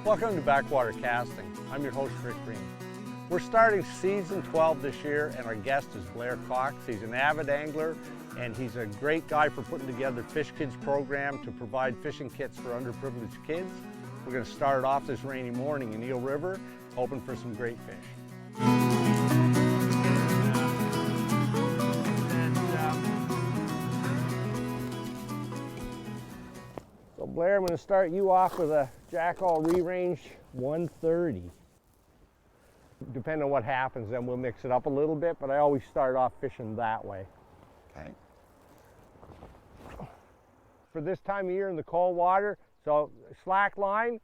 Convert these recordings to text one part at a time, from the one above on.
Welcome to Backwater Casting. I'm your host, Rick Greene. We're starting season 12 this year, and our guest is Blair Cox. He's an avid angler, and he's a great guy for putting together Fish Kids program to provide fishing kits for underprivileged kids. We're going to start off this rainy morning in Eel River, hoping for some great fish. So Blair, I'm going to start you off with a Jackall Re-Range 130. Depending on what happens, then we'll mix it up a little bit, but I always start off fishing that way. Okay. For this time of year in the cold water, so slack line,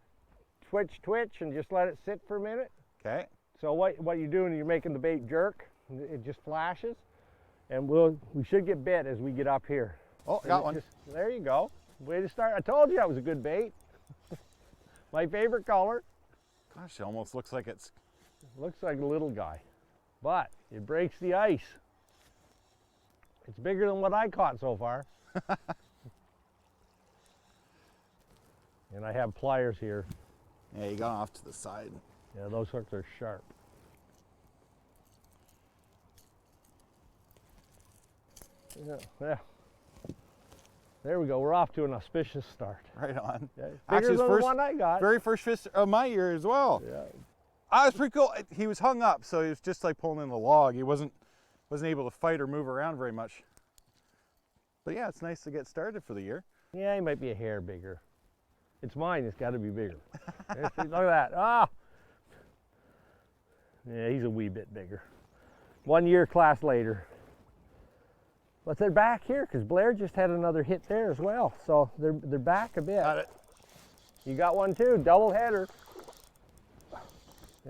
twitch, and just let it sit for a minute. Okay. So what you're doing, you're making the bait jerk, it just flashes, and we should get bit as we get up here. Oh, got one. There you go. Way to start. I told you that was a good bait. My favorite color. Gosh, it almost looks like it's... Looks like a little guy, but it breaks the ice. It's bigger than what I caught so far. And I have pliers here. Yeah, you got off to the side. Yeah, those hooks are sharp. Yeah. There we go. We're off to an auspicious start. Right on. Yeah, bigger Actually, than the one I got. Very first fish of my year as well. Yeah. It was pretty cool. He was hung up, so he was just like pulling in the log. He wasn't able to fight or move around very much. But yeah, it's nice to get started for the year. Yeah, he might be a hair bigger. It's mine. It's got to be bigger. Look at that. Ah. Yeah, he's a wee bit bigger. 1 year class later. But they're back here because Blair just had another hit there as well. So they're back a bit. Got it. You got one too, double header.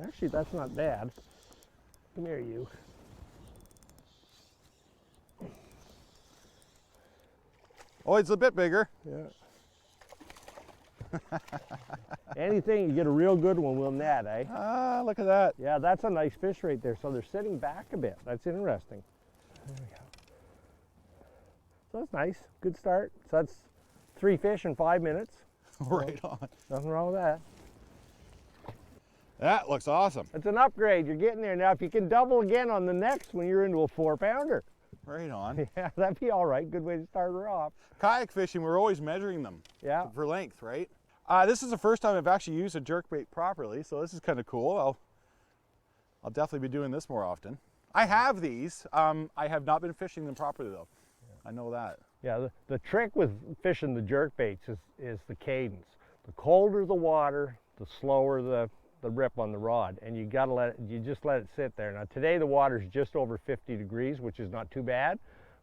Actually, that's not bad. Come here, you. Oh, it's a bit bigger. Yeah. Anything, you get a real good one, will net, eh? Ah, look at that. Yeah, that's a nice fish right there. So they're sitting back a bit. That's interesting. There we go. So that's nice. Good start. So that's 3 fish in 5 minutes. Right on. Nothing wrong with that. That looks awesome. It's an upgrade. You're getting there. Now, if you can double again on the next one, you're into a 4-pounder. Right on. Yeah, that'd be all right. Good way to start her off. Kayak fishing, we're always measuring them. Yeah. For length, right? This is the first time I've actually used a jerkbait properly, so this is kind of cool. I'll definitely be doing this more often. I have these. I have not been fishing them properly though. Yeah. I know that. Yeah, the trick with fishing the jerkbaits is the cadence. The colder the water, the slower the rip on the rod, and you just let it sit there. Now today the water's just over 50 degrees, which is not too bad,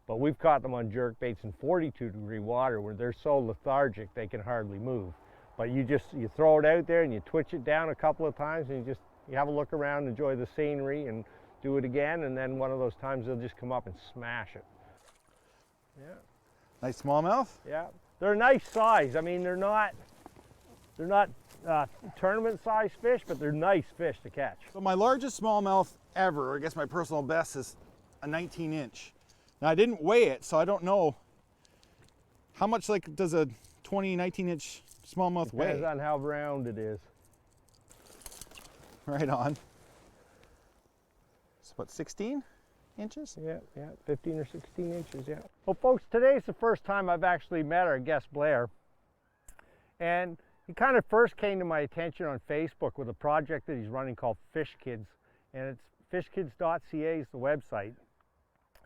but we've caught them on jerkbaits in 42-degree water where they're so lethargic they can hardly move. But you throw it out there and you twitch it down a couple of times and you have a look around, enjoy the scenery, and do it again, and then one of those times they'll just come up and smash it. Yeah. Nice smallmouth? Yeah. They're a nice size. I mean, they're not tournament size fish, but they're nice fish to catch. So my largest smallmouth ever, or I guess my personal best, is a 19-inch. Now I didn't weigh it, so I don't know how much does a 19-inch smallmouth weigh? Depends on how round it is. Right on. So what, 16 inches? Yeah, 15 or 16 inches, yeah. Well, folks, today's the first time I've actually met our guest, Blair. And he kind of first came to my attention on Facebook with a project that he's running called Fish Kids. And it's fishkids.ca is the website.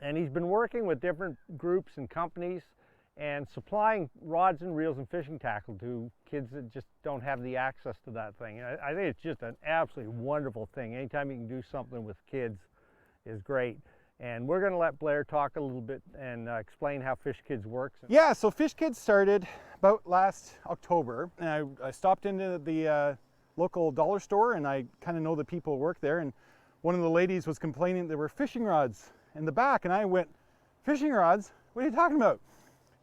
And he's been working with different groups and companies and supplying rods and reels and fishing tackle to kids that just don't have the access to that thing. And I think it's just an absolutely wonderful thing. Anytime you can do something with kids is great. And we're going to let Blair talk a little bit and explain how Fish Kids works. Yeah, so Fish Kids started about last October. And I stopped into the local dollar store, and I kind of know the people who work there. And one of the ladies was complaining there were fishing rods in the back. And I went, fishing rods? What are you talking about?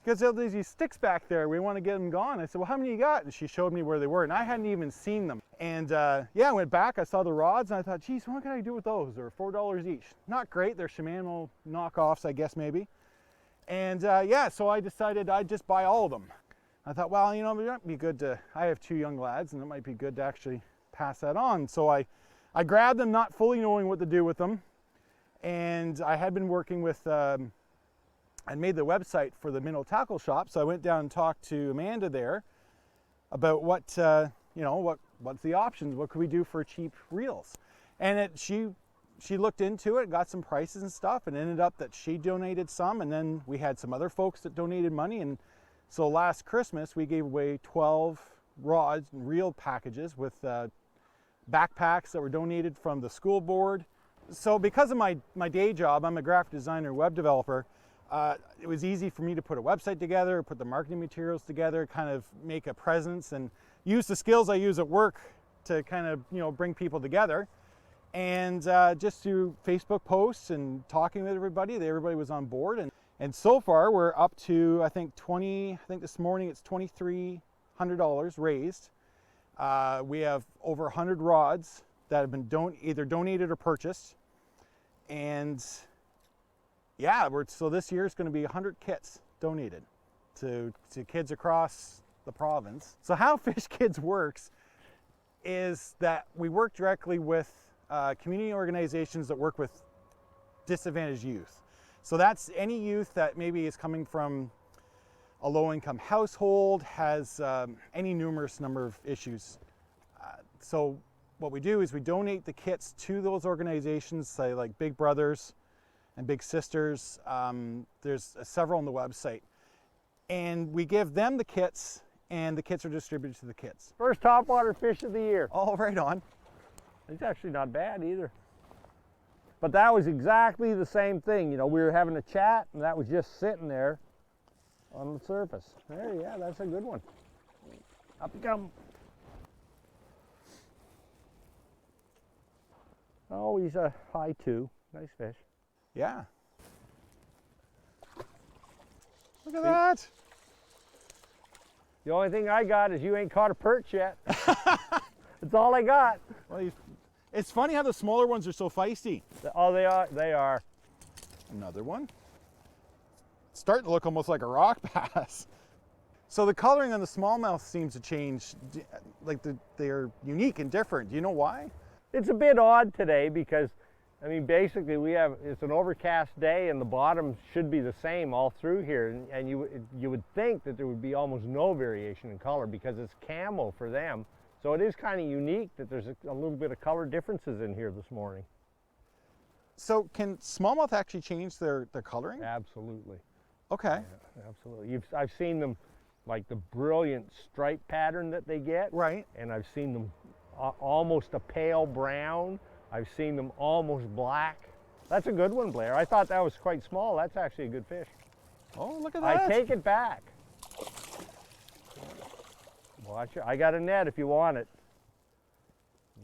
Because there's these sticks back there, we want to get them gone. I said, well, how many you got? And she showed me where they were, and I hadn't even seen them. And yeah, I went back, I saw the rods, and I thought, geez, what can I do with those? They're $4 each. Not great, they're Shimano knockoffs, I guess, maybe. And yeah, so I decided I'd just buy all of them. I thought, well, you know, it might be good to, I have 2 young lads and it might be good to actually pass that on. So I grabbed them not fully knowing what to do with them. And I had been working with, I made the website for the Minnow Tackle Shop. So I went down and talked to Amanda there about what, you know, what's the options? What could we do for cheap reels? And she looked into it, got some prices and stuff, and ended up that she donated some, and then we had some other folks that donated money. And so last Christmas we gave away 12 rods and reel packages with backpacks that were donated from the school board. So because of my day job, I'm a graphic designer, web developer, it was easy for me to put a website together, put the marketing materials together, kind of make a presence and use the skills I use at work to kind of, you know, bring people together. And just through Facebook posts and talking with everybody was on board. And so far we're up to, I think this morning it's $2,300 raised. We have over 100 rods that have been either donated or purchased. And yeah, so this year is going to be 100 kits donated to kids across the province. So how Fish Kids works is that we work directly with community organizations that work with disadvantaged youth. So that's any youth that maybe is coming from a low-income household, has any numerous number of issues. So what we do is we donate the kits to those organizations, say like Big Brothers and Big Sisters. There's several on the website. And we give them the kits, and the kits are distributed to the kids. First topwater fish of the year. Oh, right on. It's actually not bad either. But that was exactly the same thing. You know, we were having a chat and that was just sitting there on the surface. There, yeah, that's a good one. Up you come. Oh, he's a high 2. Nice fish. Yeah. Look at that. The only thing I got is you ain't caught a perch yet. That's all I got. Well, it's funny how the smaller ones are so feisty. Oh, they are. They are. Another one. It's starting to look almost like a rock bass. So the coloring on the smallmouth seems to change. Like they're unique and different. Do you know why? It's a bit odd today because, I mean, basically it's an overcast day and the bottom should be the same all through here. And you would think that there would be almost no variation in color because it's camo for them. So it is kind of unique that there's a little bit of color differences in here this morning. So can smallmouth actually change their coloring? Absolutely. Okay. Yeah, absolutely. I've seen them, like the brilliant stripe pattern that they get. Right. And I've seen them almost a pale brown. I've seen them almost black. That's a good one, Blair. I thought that was quite small. That's actually a good fish. Oh, look at that. I take it back. Watch it. I got a net if you want it.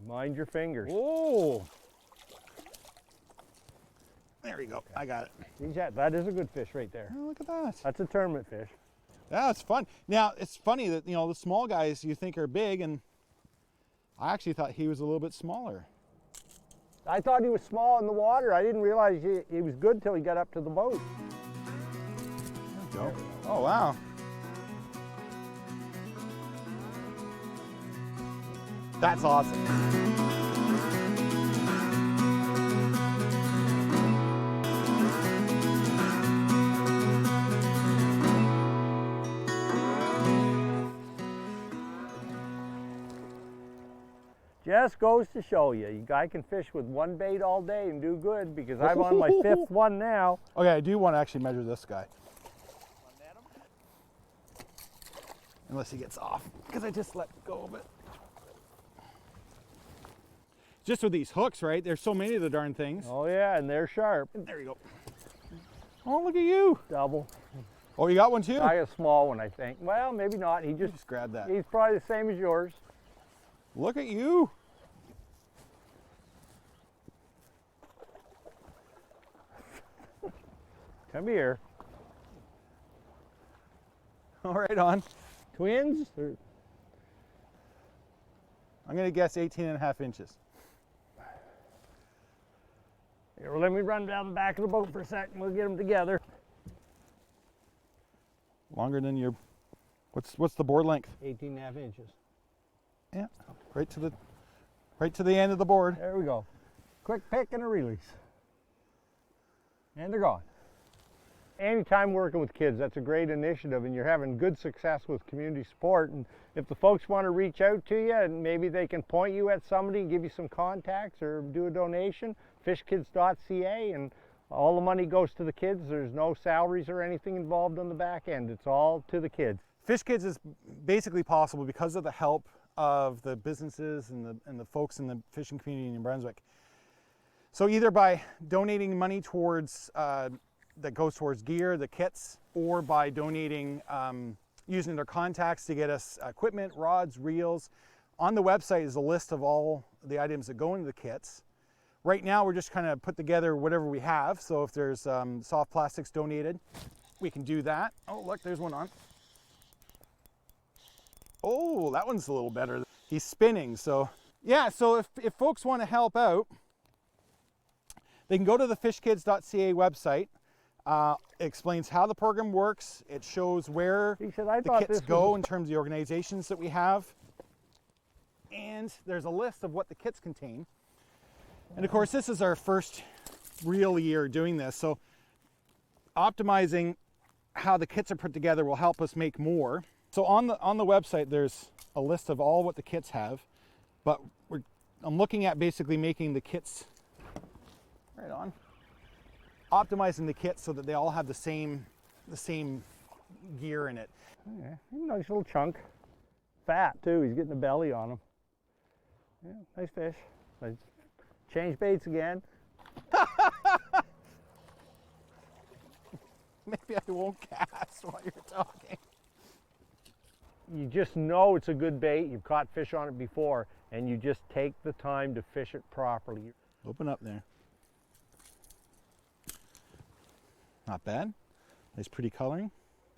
Mind your fingers. Oh. There you go. I got it. That is a good fish right there. Oh, look at that. That's a tournament fish. Yeah, it's fun. Now, it's funny that, you know, the small guys you think are big, and I actually thought he was a little bit smaller. I thought he was small in the water. I didn't realize he was good till he got up to the boat. There you go. Oh, wow. That's awesome. Just goes to show you, you guy can fish with one bait all day and do good because I'm on my 5th one now. Okay, I do want to actually measure this guy. Unless he gets off, because I just let go of it. Just with these hooks, right? There's so many of the darn things. Oh yeah, and they're sharp. There you go. Oh, look at you. Double. Oh, you got one too? I got a small one, I think. Well, maybe not. He just grabbed that. He's probably the same as yours. Look at you. Come here. All right, on. Twins? I'm going to guess 18.5 inches. Here, let me run down the back of the boat for a second. We'll get them together. Longer than your What's the board length? 18.5 inches. Yeah, right to the end of the board. There we go. Quick pick and a release. And they're gone. Anytime working with kids, that's a great initiative, and you're having good success with community support. And if the folks want to reach out to you, and maybe they can point you at somebody and give you some contacts or do a donation, fishkids.ca, and all the money goes to the kids. There's no salaries or anything involved on the back end. It's all to the kids. Fish Kids is basically possible because of the help of the businesses and the folks in the fishing community in New Brunswick. So either by donating money towards that goes towards gear, the kits, or by donating, using their contacts to get us equipment, rods, reels. On the website is a list of all the items that go into the kits. Right now we're just kind of put together whatever we have. So if there's soft plastics donated, we can do that. Oh look, there's one on. Oh, that one's a little better. He's spinning. So yeah, so if folks want to help out, they can go to the fishkids.ca website. It explains how the program works. It shows where the kits go in terms of the organizations that we have. And there's a list of what the kits contain. And of course, this is our first real year doing this. So optimizing how the kits are put together will help us make more. So on the website, there's a list of all what the kits have. But I'm looking at basically making the kits right on. Optimizing the kit so that they all have the same gear in it. Okay. Nice little chunk. Fat too, he's getting a belly on him. Yeah, nice fish. Nice. Change baits again. Maybe I won't cast while you're talking. You just know it's a good bait. You've caught fish on it before, and you just take the time to fish it properly. Open up there. Not bad. Nice pretty coloring.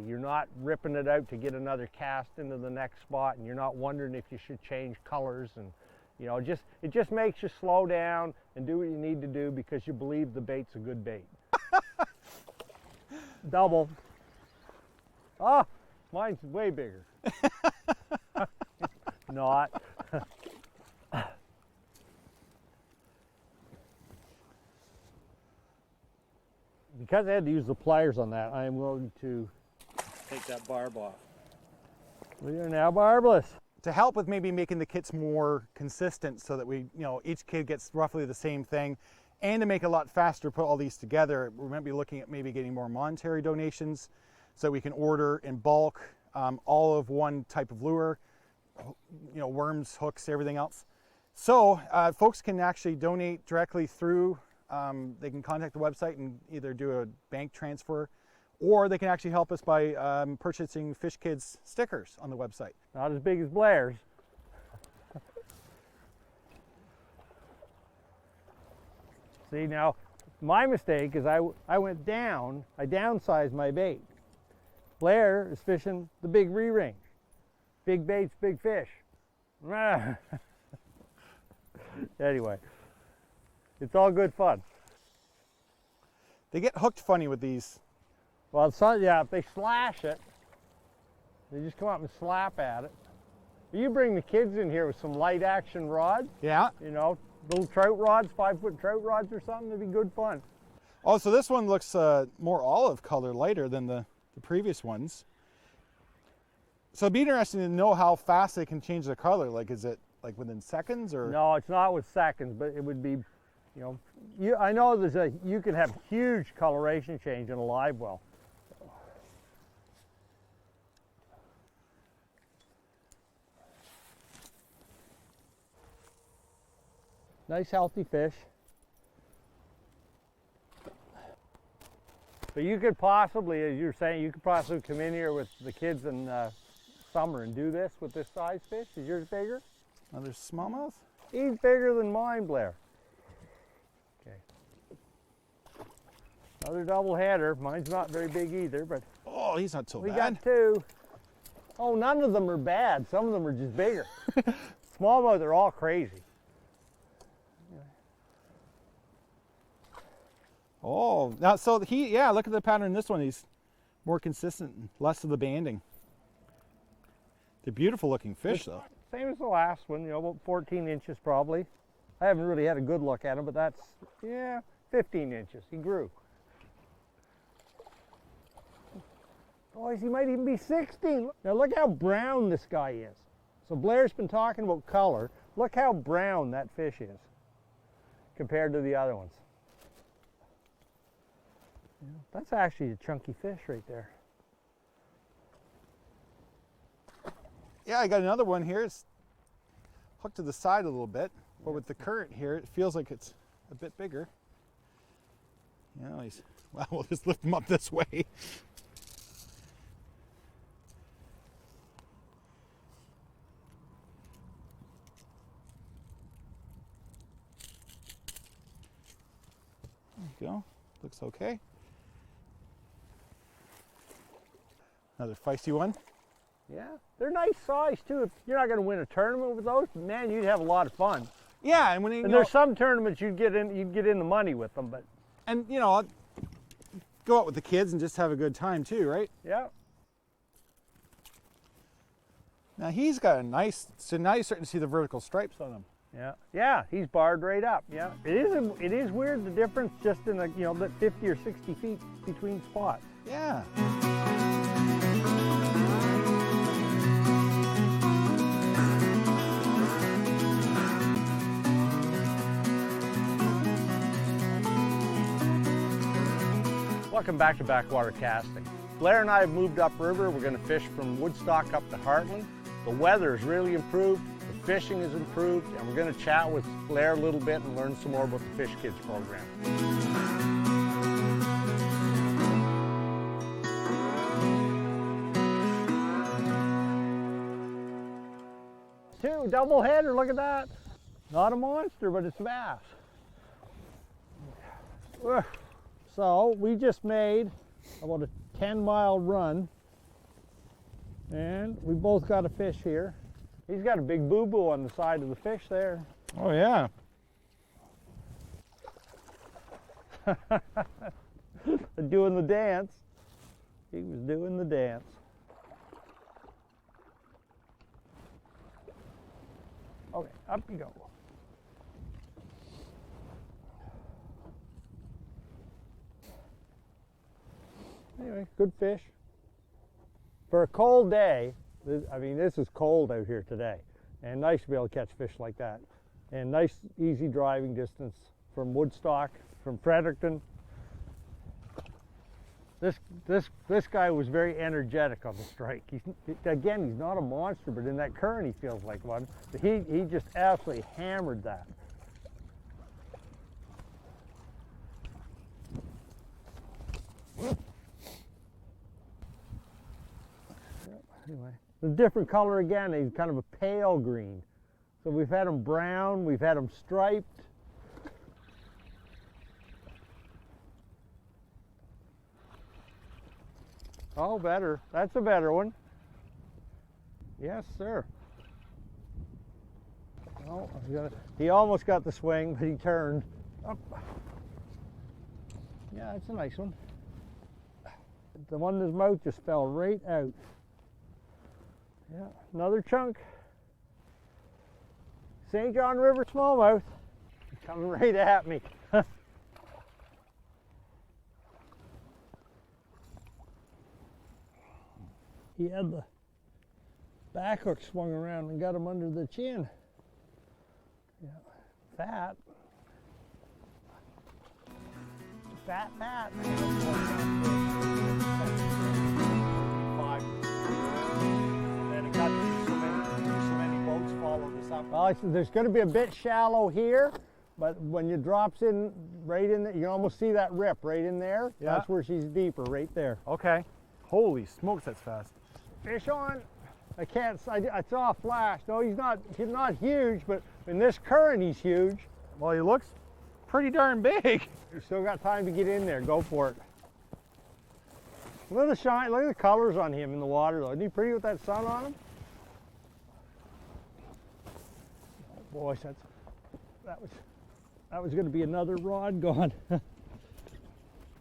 You're not ripping it out to get another cast into the next spot, and you're not wondering if you should change colors, and you know, it just makes you slow down and do what you need to do because you believe the bait's a good bait. Double. Ah, mine's way bigger. Not. Because I had to use the pliers on that, I am willing to take that barb off. We are now barbless. To help with maybe making the kits more consistent so that each kid gets roughly the same thing, and to make it a lot faster to put all these together, we might be looking at maybe getting more monetary donations so we can order in bulk all of one type of lure, worms, hooks, everything else. So folks can actually donate directly through. They can contact the website and either do a bank transfer, or they can actually help us by purchasing Fish Kids stickers on the website. Not as big as Blair's. See, now my mistake is I went down, I downsized my bait. Blair is fishing the big re-ring. Big baits, big fish. Anyway, it's all good fun. They get hooked funny with these. Well, yeah, if they slash it, they just come up and slap at it. You bring the kids in here with some light action rods. Yeah. Little trout rods, 5-foot trout rods or something, it'd be good fun. Oh, so this one looks more olive color, lighter than the previous ones. So it'd be interesting to know how fast they can change the color. Like, is it like within seconds or? No, it's not with seconds, but it would be, I know you can have huge coloration change in a live well. Nice healthy fish. But you could possibly, as you're saying, you could possibly come in here with the kids in summer and do this with this size fish. Is yours bigger? Another smallmouth? He's bigger than mine, Blair. Okay. Another double header. Mine's not very big either, but oh, he's not so bad. We got two. Oh, none of them are bad. Some of them are just bigger. Smallmouth are all crazy. Oh, now look at the pattern in this one. He's more consistent, less of the banding. They're beautiful looking fish, though. Same as the last one, you know, about 14 inches probably. I haven't really had a good look at him, but that's, yeah, 15 inches. He grew. Boys, he might even be 16. Now look how brown this guy is. So Blair's been talking about color. Look how brown that fish is compared to the other ones. Yeah, that's actually a chunky fish right there. Yeah, I got another one here. It's hooked to the side a little bit, but with the current here, it feels like it's a bit bigger. You know, well, we'll just lift him up this way. There you go. Looks okay. Another feisty one. Yeah, they're nice size too. You're not going to win a tournament with those, but man, you'd have a lot of fun. Yeah, and when you And there's some tournaments you'd get in the money with them, but and you know, go out with the kids and just have a good time too, right? yeah. Now he's got a nice. So now you're starting to see the vertical stripes on him. Yeah, yeah, he's barred right up. Yeah, it is weird the difference just in the the 50 or 60 feet between spots. Yeah. Welcome back to Backwater Casting. Blair and I have moved upriver. We're going to fish from Woodstock up to Hartland. The weather has really improved, the fishing has improved, and we're going to chat with Blair a little bit and learn some more about the Fish Kids program. Two, double header, look at that. Not a monster, but it's bass. So we just made about a 10-mile run, and we both got a fish here. He's got a big boo-boo on the side of the fish there. Oh yeah. Doing the dance. He was doing the dance. Okay, up you go. Anyway, good fish. For a cold day, this is cold out here today, and nice to be able to catch fish like that. And nice, easy driving distance from Woodstock, from Fredericton. This guy was very energetic on the strike. He's not a monster, but in that current he feels like one. But he just absolutely hammered that. Anyway, the different color again, he's kind of a pale green. So we've had them brown, we've had them striped. Oh, better. That's a better one. Yes, sir. Oh, he almost got the swing, but he turned. Up. Yeah, that's a nice one. The one in his mouth just fell right out. Yeah, another chunk. St. John River smallmouth. Coming right at me. He had the back hook swung around and got him under the chin. Yeah, fat. Fat. Well, there's going to be a bit shallow here, but when it drops in right in there, you can almost see that rip right in there. Yeah. That's where she's deeper, right there. Okay. Holy smokes, that's fast. Fish on. I saw a flash. No, he's not huge, but in this current he's huge. Well, he looks pretty darn big. You still got time to get in there. Go for it. Look at the shine. Look at the colors on him in the water, though. Isn't he pretty with that sun on him? Oh, boy, that was going to be another rod gone.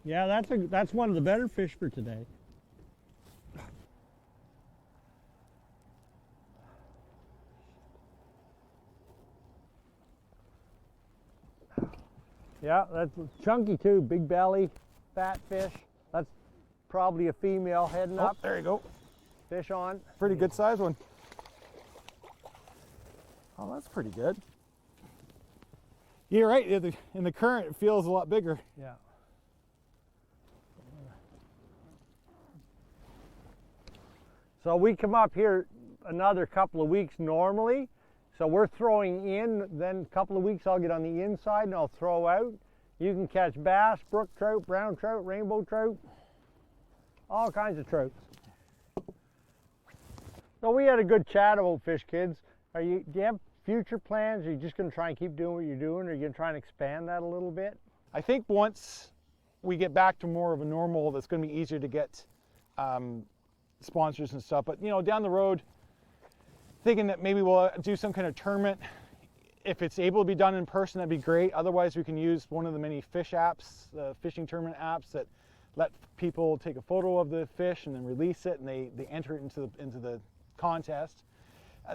Yeah, that's one of the better fish for today. Yeah, that's chunky too, big belly, fat fish. That's probably a female heading up. There you go. Fish on. Pretty good size one. Oh, that's pretty good. You're right, in the current it feels a lot bigger. Yeah. So we come up here another couple of weeks normally. So we're throwing in, then a couple of weeks I'll get on the inside and I'll throw out. You can catch bass, brook trout, brown trout, rainbow trout, all kinds of trouts. So we had a good chat about fish, kids. Do you have future plans? Are you just going to try and keep doing what you're doing, or are you going to try and expand that a little bit? I think once we get back to more of a normal, that's going to be easier to get sponsors and stuff. But you know, down the road, thinking that maybe we'll do some kind of tournament. If it's able to be done in person, that'd be great. Otherwise, we can use one of the many fish apps, fishing tournament apps that let people take a photo of the fish and then release it, and they enter it into the contest.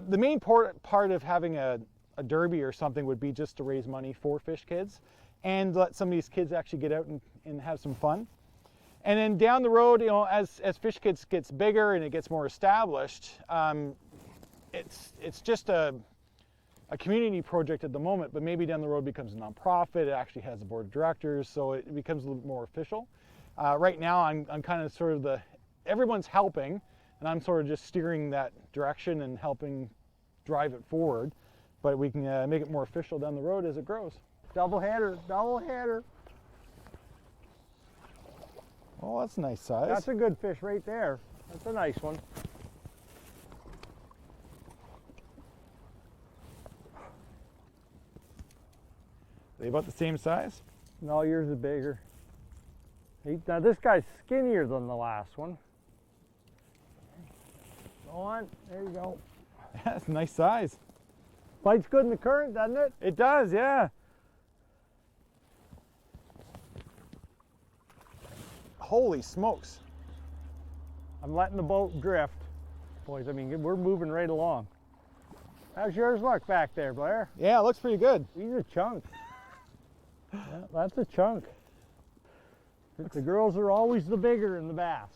The main part of having a derby or something would be just to raise money for Fish Kids and let some of these kids actually get out and have some fun. And then down the road, you know, as Fish Kids gets bigger and it gets more established, it's just a community project at the moment, but maybe down the road becomes a nonprofit. It actually has a board of directors, so it becomes a little bit more official. Right now, I'm kind of sort of everyone's helping, and I'm sort of just steering that direction and helping drive it forward. But we can make it more official down the road as it grows. Double header, double header. Oh, that's a nice size. That's a good fish right there. That's a nice one. Are they about the same size? No, yours is bigger. Now this guy's skinnier than the last one. Go on, there you go. That's a nice size. Bites good in the current, doesn't it? It does, yeah. Holy smokes. I'm letting the boat drift. Boys, I mean, we're moving right along. How's yours look back there, Blair? Yeah, it looks pretty good. He's a chunk. Yeah, that's a chunk. The girls are always the bigger in the bass.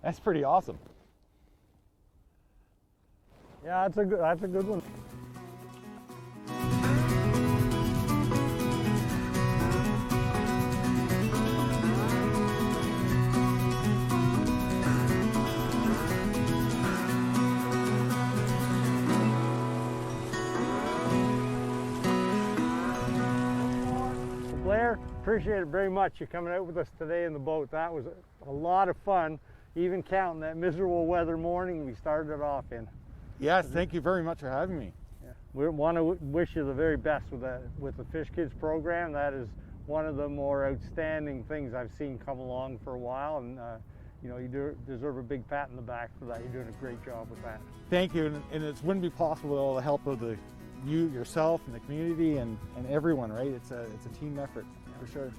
That's pretty awesome. Yeah, that's a good one. Blair, appreciate it very much you coming out with us today in the boat. That was a lot of fun, even counting that miserable weather morning we started it off in. Yes, thank you very much for having me. Yeah. We want to wish you the very best with the Fish Kids program. That is one of the more outstanding things I've seen come along for a while, and you know, you deserve a big pat in the back for that. You're doing a great job with that. Thank you, and it wouldn't be possible without all the help of you yourself and the community and everyone, right? It's a team effort, for sure.